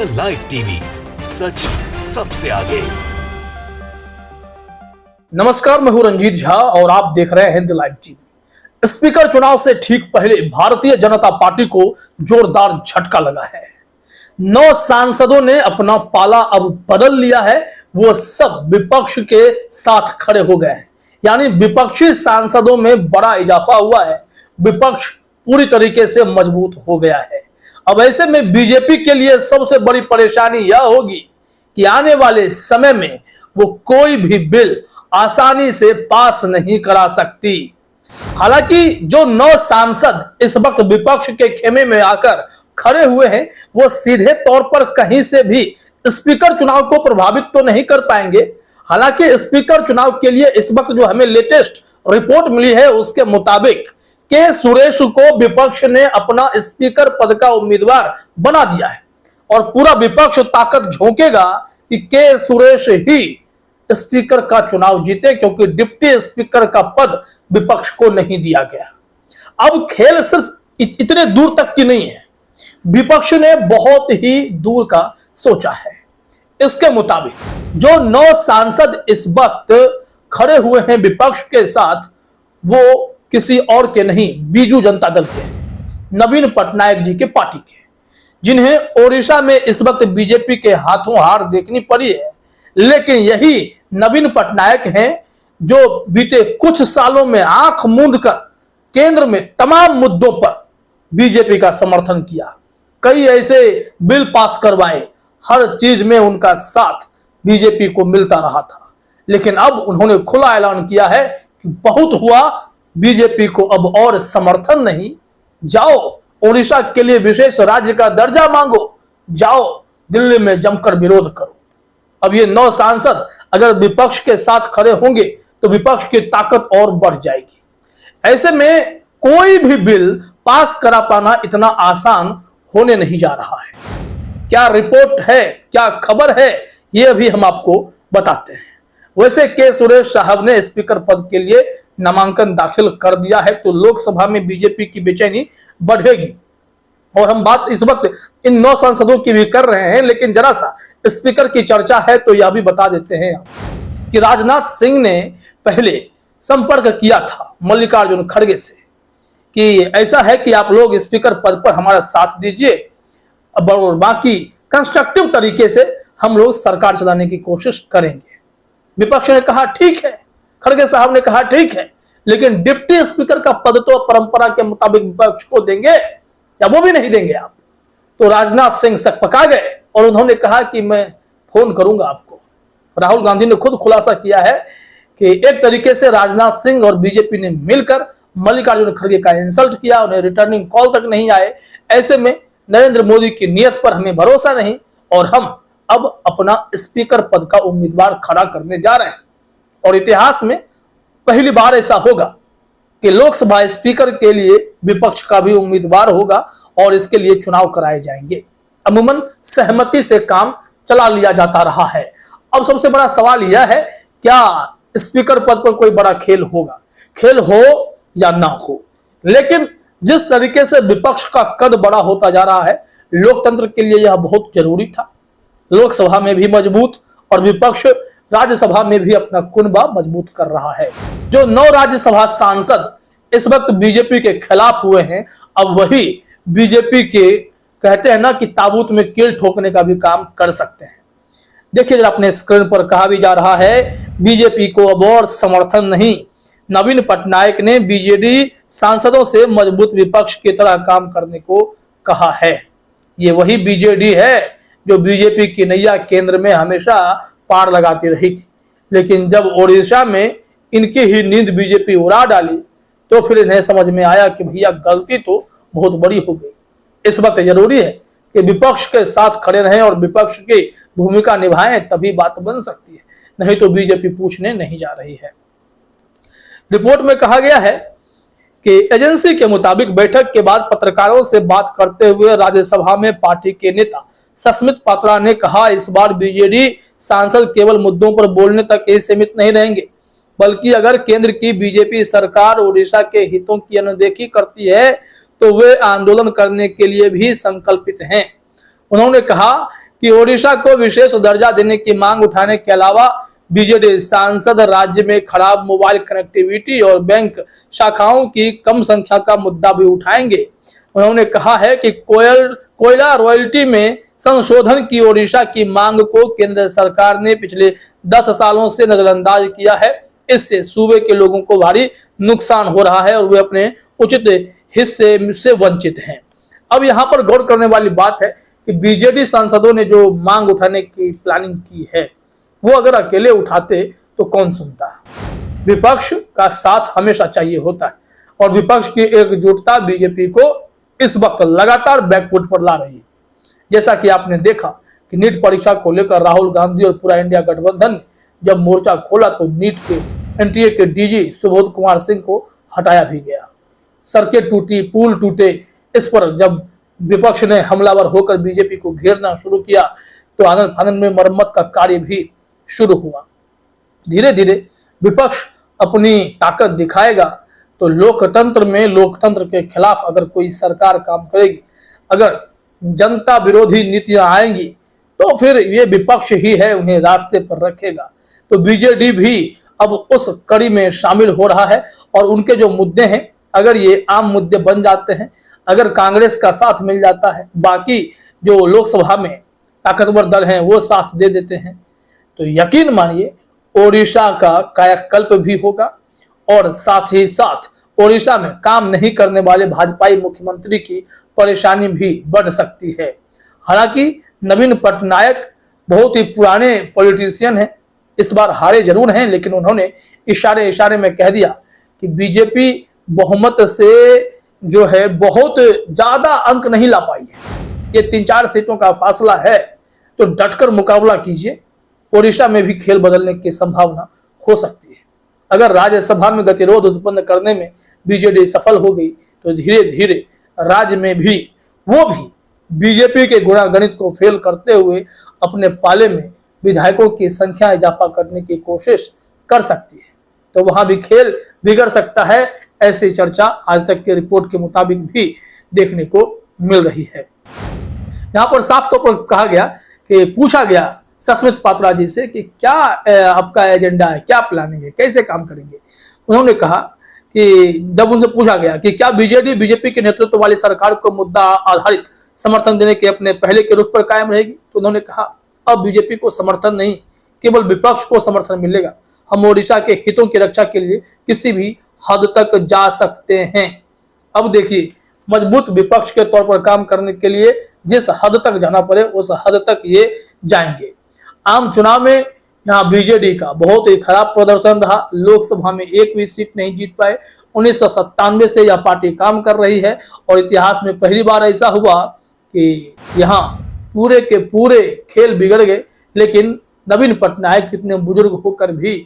India live TV, सच सबसे आगे। नमस्कार, मैं हूं रंजीत झा और आप देख रहे हैं हिंद लाइव टीवी। स्पीकर चुनाव से ठीक पहले भारतीय जनता पार्टी को जोरदार झटका लगा है। 9 सांसदों ने अपना पाला अब बदल लिया है। वो सब विपक्ष के साथ खड़े हो गए हैं, यानी विपक्षी सांसदों में बड़ा इजाफा हुआ है। विपक्ष पूरी तरीके से मजबूत हो गया है। अब ऐसे में बीजेपी के लिए सबसे बड़ी परेशानी यह होगी कि आने वाले समय में वो कोई भी बिल आसानी से पास नहीं करा सकती। हालांकि जो 9 सांसद इस वक्त विपक्ष के खेमे में आकर खड़े हुए हैं, वो सीधे तौर पर कहीं से भी स्पीकर चुनाव को प्रभावित तो नहीं कर पाएंगे। हालांकि स्पीकर चुनाव के लिए इस वक्त जो हमें लेटेस्ट रिपोर्ट मिली है, उसके मुताबिक के सुरेश को विपक्ष ने अपना स्पीकर पद का उम्मीदवार बना दिया है और पूरा विपक्ष ताकत झोंकेगा कि के सुरेश ही स्पीकर का चुनाव जीते, क्योंकि डिप्टी स्पीकर का पद विपक्ष को नहीं दिया गया। अब खेल सिर्फ इतने दूर तक की नहीं है, विपक्ष ने बहुत ही दूर का सोचा है। इसके मुताबिक जो 9 सांसद इस वक्त खड़े हुए हैं विपक्ष के साथ, वो किसी और के नहीं, बीजू जनता दल के, नवीन पटनायक जी के पार्टी के, जिन्हें ओडिशा में इस वक्त बीजेपी के हाथों हार देखनी पड़ी है। लेकिन यही नवीन पटनायक हैं जो बीते कुछ सालों में आंख मूंद कर केंद्र में तमाम मुद्दों पर बीजेपी का समर्थन किया, कई ऐसे बिल पास करवाए, हर चीज में उनका साथ बीजेपी को मिलता रहा था। लेकिन अब उन्होंने खुला ऐलान किया है कि बहुत हुआ, बीजेपी को अब और समर्थन नहीं। जाओ ओडिशा के लिए विशेष राज्य का दर्जा मांगो, जाओ दिल्ली में जमकर विरोध करो। अब ये 9 सांसद अगर विपक्ष के साथ खड़े होंगे तो विपक्ष की ताकत और बढ़ जाएगी। ऐसे में कोई भी बिल पास करा पाना इतना आसान होने नहीं जा रहा है। क्या रिपोर्ट है, क्या खबर है, ये अभी हम आपको बताते हैं। वैसे के सुरेश साहब ने स्पीकर पद के लिए नामांकन दाखिल कर दिया है, तो लोकसभा में बीजेपी की बेचैनी बढ़ेगी। और हम बात इस वक्त इन 9 सांसदों की भी कर रहे हैं, लेकिन जरा सा स्पीकर की चर्चा है तो यह भी बता देते हैं कि राजनाथ सिंह ने पहले संपर्क किया था मल्लिकार्जुन खड़गे से कि ऐसा है कि आप लोग स्पीकर पद पर हमारा साथ दीजिए, और बाकी कंस्ट्रक्टिव तरीके से हम लोग सरकार चलाने की कोशिश करेंगे। विपक्ष ने कहा ठीक है, खड़गे साहब ने कहा ठीक है, लेकिन डिप्टी स्पीकर का पद तो परंपरा के मुताबिक विपक्ष को देंगे या वो भी नहीं देंगे आप। तो राजनाथ सिंह सकपका गए और उन्होंने कहा कि मैं फोन करूंगा आपको। राहुल गांधी ने खुद खुलासा किया है कि एक तरीके से राजनाथ सिंह और बीजेपी ने मिलकर मल्लिकार्जुन खड़गे का इंसल्ट किया, उन्हें रिटर्निंग कॉल तक नहीं आए। ऐसे में नरेंद्र मोदी की नीयत पर हमें भरोसा नहीं और हम अब अपना स्पीकर पद का उम्मीदवार खड़ा करने जा रहे हैं। और इतिहास में पहली बार ऐसा होगा कि लोकसभा स्पीकर के लिए विपक्ष का भी उम्मीदवार होगा और इसके लिए चुनाव कराए जाएंगे। अमूमन सहमति से काम चला लिया जाता रहा है। अब सबसे बड़ा सवाल यह है, क्या स्पीकर पद पर कोई बड़ा खेल होगा? खेल हो या ना हो, लेकिन जिस तरीके से विपक्ष का कद बड़ा होता जा रहा है, लोकतंत्र के लिए यह बहुत जरूरी था। लोकसभा में भी मजबूत और विपक्ष राज्यसभा में भी अपना कुनबा मजबूत कर रहा है। जो 9 राज्यसभा सांसद इस वक्त बीजेपी के खिलाफ हुए हैं, अब वही बीजेपी के कहते हैं ना कि ताबूत में कील ठोकने का भी काम कर सकते हैं। देखिए जरा अपने स्क्रीन पर कहा भी जा रहा है, बीजेपी को अब और समर्थन नहीं। नवीन पटनायक ने बीजेडी सांसदों से मजबूत विपक्ष की तरह काम करने को कहा है। ये वही बीजेडी है जो बीजेपी की नैया केंद्र में हमेशा पार लगाती रही थी, लेकिन जब ओडिशा में इनकी ही नींद बीजेपी उड़ा डाली तो फिर इन्हें समझ में आया कि भैया गलती तो बहुत बड़ी हो गई। इस वक्त जरूरी है कि विपक्ष के साथ खड़े रहें और विपक्ष की भूमिका निभाएं, तभी बात बन सकती है, नहीं तो बीजेपी पूछने नहीं जा रही है। रिपोर्ट में कहा गया है कि एजेंसी के मुताबिक बैठक के बाद पत्रकारों से बात करते हुए राज्यसभा में पार्टी के नेता सस्मित पात्रा ने कहा, इस बार बीजेडी सांसद केवल मुद्दों पर बोलने तक ही सीमित नहीं रहेंगे, बल्कि अगर केंद्र की बीजेपी सरकार ओडिशा के हितों की अनदेखी करती है तो वे आंदोलन करने के लिए भी संकल्पित हैं। उन्होंने कहा कि ओडिशा को विशेष दर्जा देने की मांग उठाने के अलावा बीजेडी सांसद राज्य में खराब मोबाइल कनेक्टिविटी और बैंक शाखाओं की कम संख्या का मुद्दा भी उठाएंगे। उन्होंने कहा है कि कोयला रॉयल्टी में संशोधन की ओडिशा की मांग को केंद्र सरकार ने पिछले 10 सालों से नजरअंदाज किया है। इससे सूबे के लोगों को भारी नुकसान हो रहा है और वे अपने उचित हिस्से से वंचित हैं। अब यहाँ पर गौर करने वाली बात है कि बीजेडी सांसदों ने जो मांग उठाने की प्लानिंग की है वो अगर अकेले उठाते तो कौन सुनता। विपक्ष का साथ हमेशा चाहिए होता है और विपक्ष की एकजुटता बीजेपी को इस वक्त लगातार बैकफुट पर ला रही है। जैसा कि आपने देखा कि नीट परीक्षा को लेकर राहुल गांधी और पूरा इंडिया गठबंधन ने जब मोर्चा खोला तो नीट के एनटीए के डीजी सुबोध कुमार सिंह को हटाया भी गया। सड़कें टूटी, पुल टूटे। इस पर जब विपक्ष ने हमलावर होकर बीजेपी को घेरना शुरू किया तो आनंद फानंद में मरम्मत का कार्य भी शुरू हुआ। धीरे धीरे विपक्ष अपनी ताकत दिखाएगा तो लोकतंत्र के खिलाफ अगर कोई सरकार काम करेगी, अगर जनता विरोधी नीतियां आएंगी तो फिर ये विपक्ष ही है उन्हें रास्ते पर रखेगा। तो बीजेडी भी अब उस कड़ी में शामिल हो रहा है और उनके जो मुद्दे हैं अगर ये आम मुद्दे बन जाते हैं, अगर कांग्रेस का साथ मिल जाता है, बाकी जो लोकसभा में ताकतवर दल हैं वो साथ दे देते हैं, तो यकीन मानिए ओडिशा का कायाकल्प भी होगा और साथ ही साथ ओडिशा में काम नहीं करने वाले भाजपाई मुख्यमंत्री की परेशानी भी बढ़ सकती है। हालांकि नवीन पटनायक बहुत ही पुराने पॉलिटिशियन हैं, इस बार हारे जरूर हैं, लेकिन उन्होंने इशारे में कह दिया कि बीजेपी बहुमत से जो है बहुत ज्यादा अंक नहीं ला पाई है, ये 3-4 सीटों का फासला है, तो डटकर मुकाबला कीजिए। ओडिशा में भी खेल बदलने की संभावना हो सकती है। अगर राज्यसभा में गतिरोध उत्पन्न करने में बीजेडी सफल हो गई तो धीरे धीरे राज्य में भी वो भी बीजेपी के गुणागणित को फेल करते हुए अपने पाले में विधायकों की संख्या इजाफा करने की कोशिश कर सकती है, तो वहां भी खेल बिगड़ सकता है। ऐसी चर्चा आज तक की रिपोर्ट के मुताबिक भी देखने को मिल रही है। यहाँ पर साफ तौर पर कहा गया कि पूछा गया सस्मित पात्रा जी से कि क्या आपका एजेंडा है, क्या प्लानिंग है, कैसे काम करेंगे। उन्होंने कहा कि जब उनसे पूछा गया कि क्या बीजेपी के नेतृत्व वाली सरकार को मुद्दा आधारित समर्थन देने के अपने पहले के रुख पर कायम रहेगी, तो उन्होंने कहा अब बीजेपी को समर्थन नहीं, केवल विपक्ष को समर्थन मिलेगा। हम ओडिशा के हितों की रक्षा के लिए किसी भी हद तक जा सकते हैं। अब देखिए, मजबूत विपक्ष के तौर पर काम करने के लिए जिस हद तक जाना पड़े उस हद तक ये जाएंगे। आम चुनाव में यहाँ बीजेडी का बहुत ही खराब प्रदर्शन रहा, लोकसभा में एक भी सीट नहीं जीत पाए। 1997 से यह पार्टी काम कर रही है और इतिहास में पहली बार ऐसा हुआ कि यहाँ पूरे के पूरे खेल बिगड़ गए, लेकिन नवीन पटनायक इतने बुजुर्ग होकर भी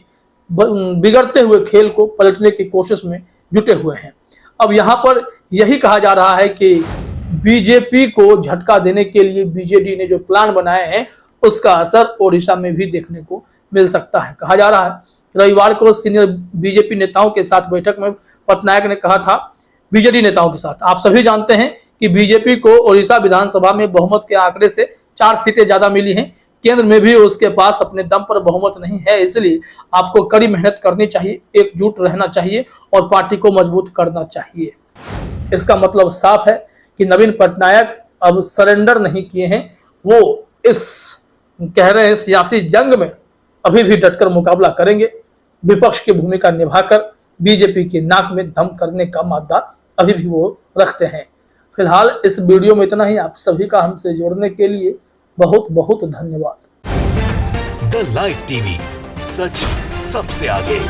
बिगड़ते हुए खेल को पलटने की कोशिश में जुटे हुए हैं। अब यहाँ पर यही कहा जा रहा है कि बीजेपी को झटका देने के लिए बीजेडी ने जो प्लान बनाए हैं उसका असर ओडिशा में भी देखने को मिल सकता है। कहा जा रहा है रविवार को सीनियर बीजेपी नेताओं के साथ बैठक में पटनायक ने कहा था, बीजेडी नेताओं के साथ, आप सभी जानते हैं कि बीजेपी को ओडिशा विधानसभा में बहुमत के आंकड़े से 4 सीटें ज्यादा मिली हैं। केंद्र में भी उसके पास अपने दम पर बहुमत नहीं है, इसलिए आपको कड़ी मेहनत करनी चाहिए, एकजुट रहना चाहिए और पार्टी को मजबूत करना चाहिए। इसका मतलब साफ है कि नवीन पटनायक अब सरेंडर नहीं किए हैं, वो इस कह रहे हैं सियासी जंग में अभी भी डटकर मुकाबला करेंगे। विपक्ष की भूमिका निभाकर बीजेपी की नाक में दम करने का मादा अभी भी वो रखते हैं। फिलहाल इस वीडियो में इतना ही। आप सभी का हमसे जुड़ने के लिए बहुत बहुत धन्यवाद। द लाइव टीवी, सच सबसे आगे।